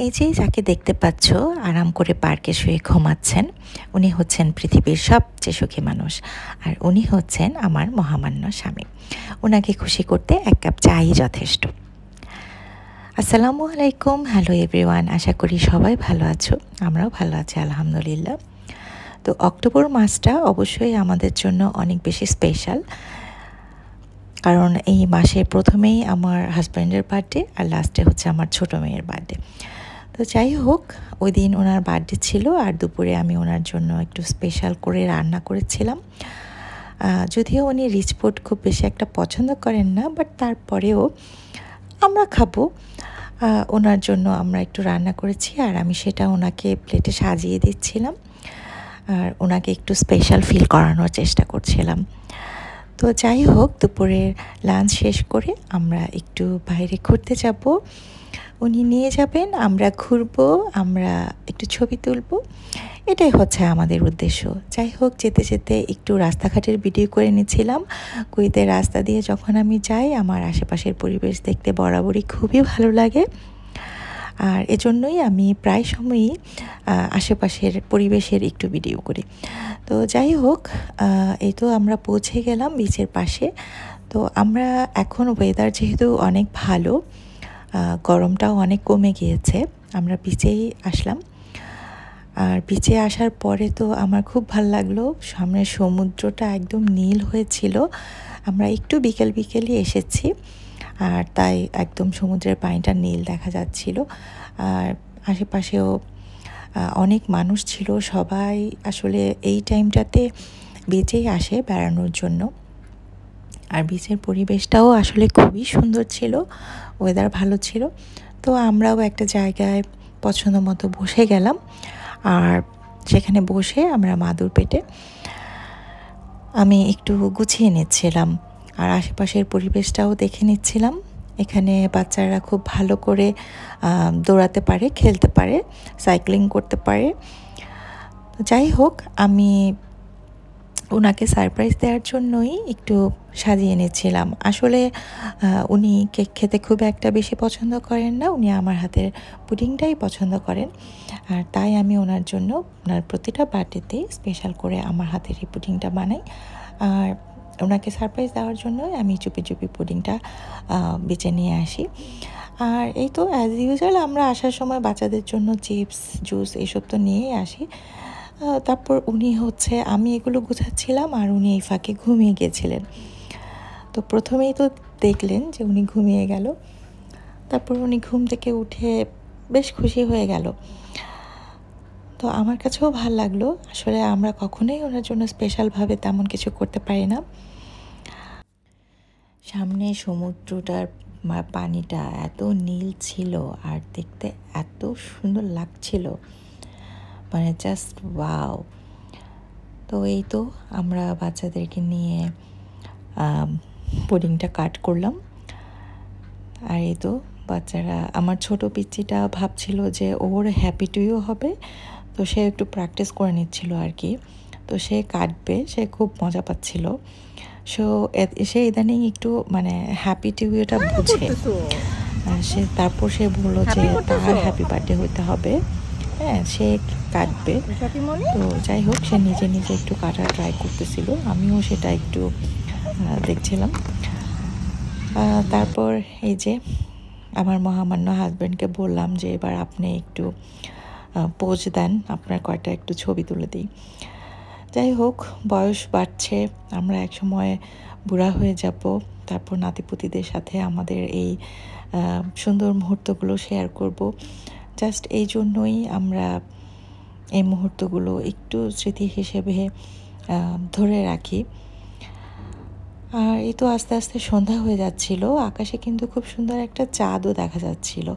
এই যে যাকে দেখতে পাচ্ছ আরাম করে পার্কে শুয়ে ঘুমাচ্ছেন, উনি হচ্ছেন পৃথিবীর সবচেয়ে সুখী মানুষ। আর উনি হচ্ছেন আমার মহামান্য স্বামী। ওনাকে খুশি করতে এক কাপ চাই যথেষ্ট। আসসালামু আলাইকুম, হ্যালো এভরিওয়ান, আশা করি সবাই ভালো আছো। আমরাও ভালো আছি আলহামদুলিল্লাহ। তো অক্টোবর মাসটা অবশ্যই আমাদের জন্য অনেক বেশি স্পেশাল, কারণ এই মাসে প্রথমেই আমার হাজব্যান্ডের বার্থডে আর লাস্টে হচ্ছে আমার ছোটো মেয়ের বার্থডে। তো যাই হোক, ওই দিন ওনার বার্থডে ছিল আর দুপুরে আমি ওনার জন্য একটু স্পেশাল করে রান্না করেছিলাম। যদিও উনি রিচ ফুড খুব বেশি একটা পছন্দ করেন না, বাট তারপরেও আমরা খাবো। ওনার জন্য আমরা একটু রান্না করেছি আর আমি সেটা ওনাকে প্লেটে সাজিয়ে দিচ্ছিলাম আর ওনাকে একটু স্পেশাল ফিল করানোর চেষ্টা করছিলাম। তো যাই হোক, দুপুরের লাঞ্চ শেষ করে আমরা একটু বাইরে ঘুরতে যাব। উনি নিয়ে যাবেন, আমরা ঘুরবো, আমরা একটু ছবি তুলব, এটাই হচ্ছে আমাদের উদ্দেশ্য। যাই হোক, যেতে যেতে একটু রাস্তাঘাটের ভিডিও করে নিচ্ছিলাম। কুয়েতের রাস্তা দিয়ে যখন আমি যাই, আমার আশেপাশের পরিবেশ দেখতে বরাবরই খুবই ভালো লাগে। আর এজন্যই আমি প্রায় সময়ই আশেপাশের পরিবেশের একটু ভিডিও করি। তো যাই হোক, এই তো আমরা পৌঁছে গেলাম বিচের পাশে। তো আমরা এখন ওয়েদার যেহেতু অনেক ভালো, গরমটাও অনেক কমে গিয়েছে, আমরা বিচেই আসলাম। আর বিচে আসার পরে তো আমার খুব ভালো লাগলো, সামনের সমুদ্রটা একদম নীল হয়েছিল। আমরা একটু বিকেলই এসেছি আর তাই একদম সমুদ্রের পানিটা নীল দেখা যাচ্ছিল। আর আশেপাশেও অনেক মানুষ ছিল, সবাই আসলে এই টাইমটাতে বিচেই আসে বেড়ানোর জন্য। আর বিচের পরিবেশটাও আসলে খুবই সুন্দর ছিল, ওয়েদার ভালো ছিল। তো আমরাও একটা জায়গায় পছন্দ মতো বসে গেলাম আর সেখানে বসে আমরা মাদুর পেটে আমি একটু গুছিয়ে নিচ্ছিলাম আর আশেপাশের পরিবেশটাও দেখে নিচ্ছিলাম। এখানে বাচ্চারা খুব ভালো করে দৌড়াতে পারে, খেলতে পারে, সাইক্লিং করতে পারে। যাই হোক, আমি ওনাকে সারপ্রাইজ দেওয়ার জন্যই একটু সাজিয়ে নিচ্ছিলাম। আসলে উনি কেক খেতে খুব একটা বেশি পছন্দ করেন না, উনি আমার হাতের পুডিংটাই পছন্দ করেন। আর তাই আমি ওনার জন্য ওনার প্রতিটা বার্থডেতেই স্পেশাল করে আমার হাতের এই পুডিংটা বানাই। আর ওনাকে সারপ্রাইজ দেওয়ার জন্য আমি চুপি চুপি পুডিংটা বেঁচে নিয়ে আসি। আর এই তো অ্যাজ ইউজুয়াল আমরা আসার সময় বাচ্চাদের জন্য চিপস, জুস এসব তো নিয়েই আসি। তারপর উনি হচ্ছে, আমি এগুলো গুছাচ্ছিলাম আর উনি এই ফাঁকে ঘুমিয়ে গিয়েছিলেন। তো প্রথমেই তো দেখলেন যে উনি ঘুমিয়ে গেল, তারপর উনি ঘুম থেকে উঠে বেশ খুশি হয়ে গেল। তো আমার কাছেও ভাল লাগলো। আসলে আমরা কখনোই ওনার জন্য স্পেশালভাবে তেমন কিছু করতে পারি না। সামনে সমুদ্রটার পানিটা এত নীল ছিল আর দেখতে এত সুন্দর লাগছিল, মানে জাস্ট ওয়াও। তো এই তো আমরা বাচ্চাদেরকে নিয়ে পুডিংটা কাট করলাম। আর এই তো বাচ্চারা, আমার ছোট পিচ্চিটা ভাবছিল যে ওর হ্যাপি টুইও হবে, তো সে একটু প্র্যাকটিস করে নিচ্ছিল আর কি। তো সে কাটবে, সে খুব মজা পাচ্ছিল। সে ইদানিং একটু মানে হ্যাপি টিউটা বুঝে। তারপর সে বললো যে তার হ্যাপি বার্থডে হতে হবে, হ্যাঁ সে কাটবে। তো যাই হোক, সে নিজে নিজে একটু কাটা ট্রাই করতেছিল, আমিও সেটা একটু দেখছিলাম। তারপর এই যে আমার মহামান্য হাজব্যান্ডকে বললাম যে এবার আপনি একটু পোজ দেন, আপনার কয়টা একটু ছবি তুলে দিই। যাই হোক, বয়স বাড়ছে, আমরা এক সময় বুড়া হয়ে যাব, তারপর নাতিপুতিদের সাথে আমাদের এই সুন্দর মুহূর্তগুলো শেয়ার করব। জাস্ট এই জন্যই আমরা এই মুহূর্তগুলো একটু স্মৃতি হিসেবে ধরে রাখি। আর এই তো আস্তে আস্তে সন্ধ্যা হয়ে যাচ্ছিল, আকাশে কিন্তু খুব সুন্দর একটা চাঁদও দেখা যাচ্ছিল।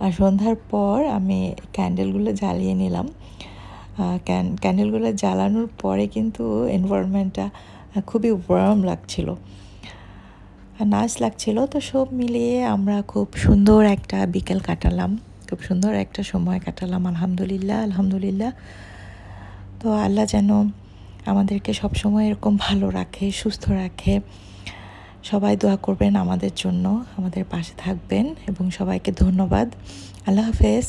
আর সন্ধ্যার পর আমি ক্যান্ডেলগুলো জ্বালিয়ে নিলাম। ক্যান্ডেলগুলো জ্বালানোর পরে কিন্তু এনভায়রনমেন্টটা খুবই ওয়ার্ম লাগছিল আর নাইস লাগছিল। তো সব মিলিয়ে আমরা খুব সুন্দর একটা বিকেল কাটালাম, খুব সুন্দর একটা সময় কাটালাম আলহামদুলিল্লাহ। তো আল্লাহ যেন আমাদেরকে সবসময় এরকম ভালো রাখে, সুস্থ রাখে। সবাই দোয়া করবেন আমাদের জন্য, আমাদের পাশে থাকবেন এবং সবাইকে ধন্যবাদ। আল্লাহ হাফেজ।